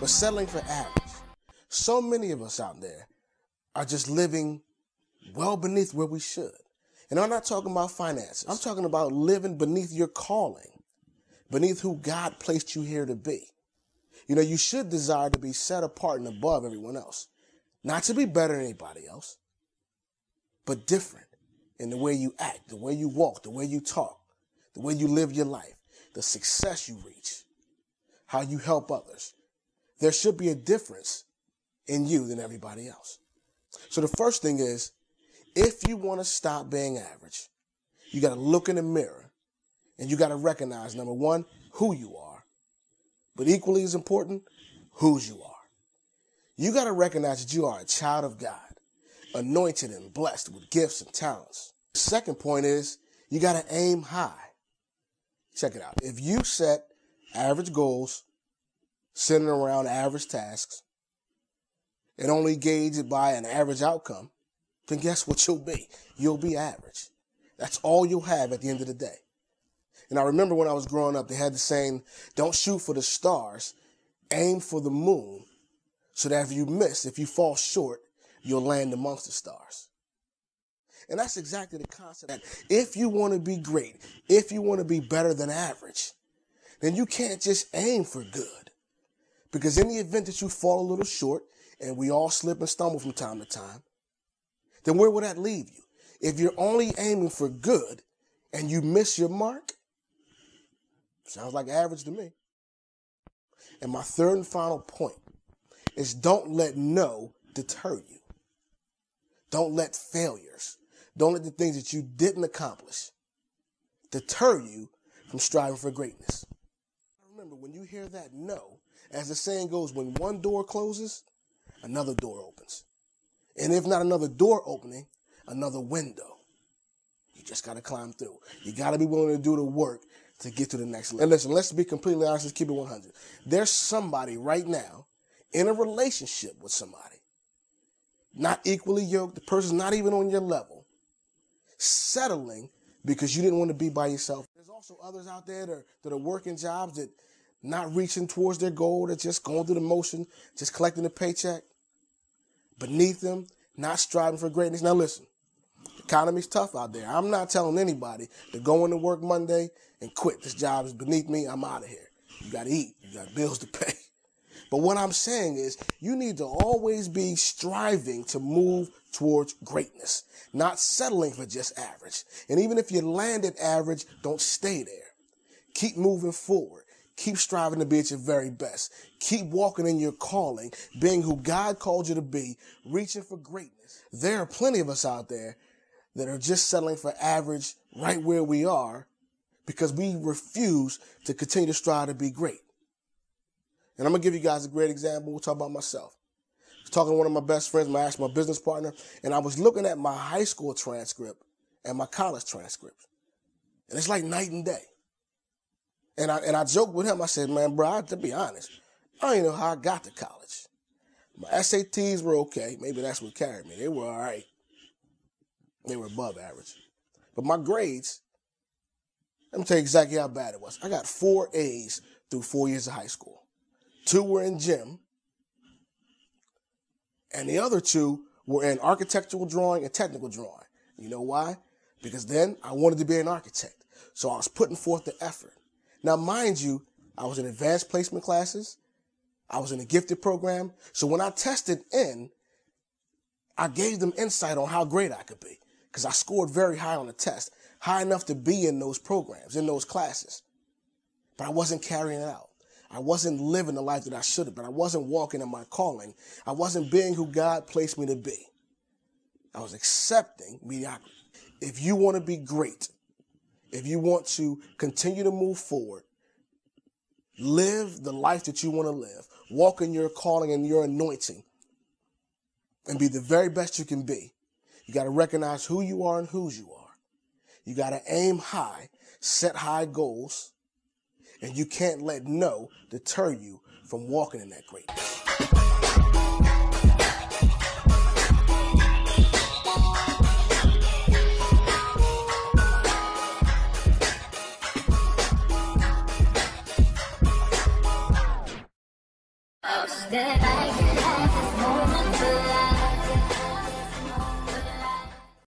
but settling for average. So many of us out there are just living well beneath where we should. And I'm not talking about finances. I'm talking about living beneath your calling, beneath who God placed you here to be. You know, you should desire to be set apart and above everyone else. Not to be better than anybody else, but different in the way you act, the way you walk, the way you talk, the way you live your life, the success you reach, how you help others. There should be a difference in you than everybody else. So the first thing is, if you want to stop being average, you got to look in the mirror and you got to recognize, number one, who you are, but equally as important, whose you are. You got to recognize that you are a child of God, anointed and blessed with gifts and talents. The second point is, you got to aim high. Check it out. If you set average goals centered around average tasks and only gauge it by an average outcome, then guess what you'll be? You'll be average. That's all you'll have at the end of the day. And I remember when I was growing up, they had the saying, don't shoot for the stars, aim for the moon, so that if you miss, if you fall short, you'll land amongst the stars. And that's exactly the concept. That if you want to be great, if you want to be better than average, then you can't just aim for good. Because in the event that you fall a little short, and we all slip and stumble from time to time, then where will that leave you? If you're only aiming for good and you miss your mark, sounds like average to me. And my third and final point is, don't let no deter you. Don't let failures, don't let the things that you didn't accomplish deter you from striving for greatness. Remember, when you hear that no, as the saying goes, when one door closes, another door opens. And if not another door opening, another window. You just got to climb through. You got to be willing to do the work to get to the next level. And listen, let's be completely honest, let's keep it 100. There's somebody right now in a relationship with somebody, not equally yoked, the person's not even on your level, settling because you didn't want to be by yourself. There's also others out there that are working jobs that not reaching towards their goal, they're just going through the motion, just collecting a paycheck. Beneath them, not striving for greatness. Now listen, the economy's tough out there. I'm not telling anybody to go into work Monday and quit. This job is beneath me, I'm out of here. You got to eat, you got bills to pay. But what I'm saying is, you need to always be striving to move towards greatness, not settling for just average. And even if you land at average, don't stay there. Keep moving forward. Keep striving to be at your very best. Keep walking in your calling, being who God called you to be, reaching for greatness. There are plenty of us out there that are just settling for average right where we are because we refuse to continue to strive to be great. And I'm going to give you guys a great example. We'll talk about myself. I was talking to one of my best friends, my business partner, and I was looking at my high school transcript and my college transcript. And it's like night and day. And I joked with him. I said, man, bro, to be honest, I don't even know how I got to college. My SATs were okay. Maybe that's what carried me. They were all right. They were above average. But my grades, let me tell you exactly how bad it was. I got 4 A's through 4 years of high school. 2 were in gym, and the other 2 were in architectural drawing and technical drawing. You know why? Because then I wanted to be an architect. So I was putting forth the effort. Now, mind you, I was in advanced placement classes. I was in a gifted program. So when I tested in, I gave them insight on how great I could be because I scored very high on the test, high enough to be in those programs, in those classes. But I wasn't carrying it out. I wasn't living the life that I should have been. I wasn't walking in my calling. I wasn't being who God placed me to be. I was accepting mediocrity. If you want to be great, if you want to continue to move forward, live the life that you want to live, walk in your calling and your anointing, and be the very best you can be, you got to recognize who you are and whose you are. You got to aim high, set high goals, and you can't let no deter you from walking in that greatness. that I can have this moment to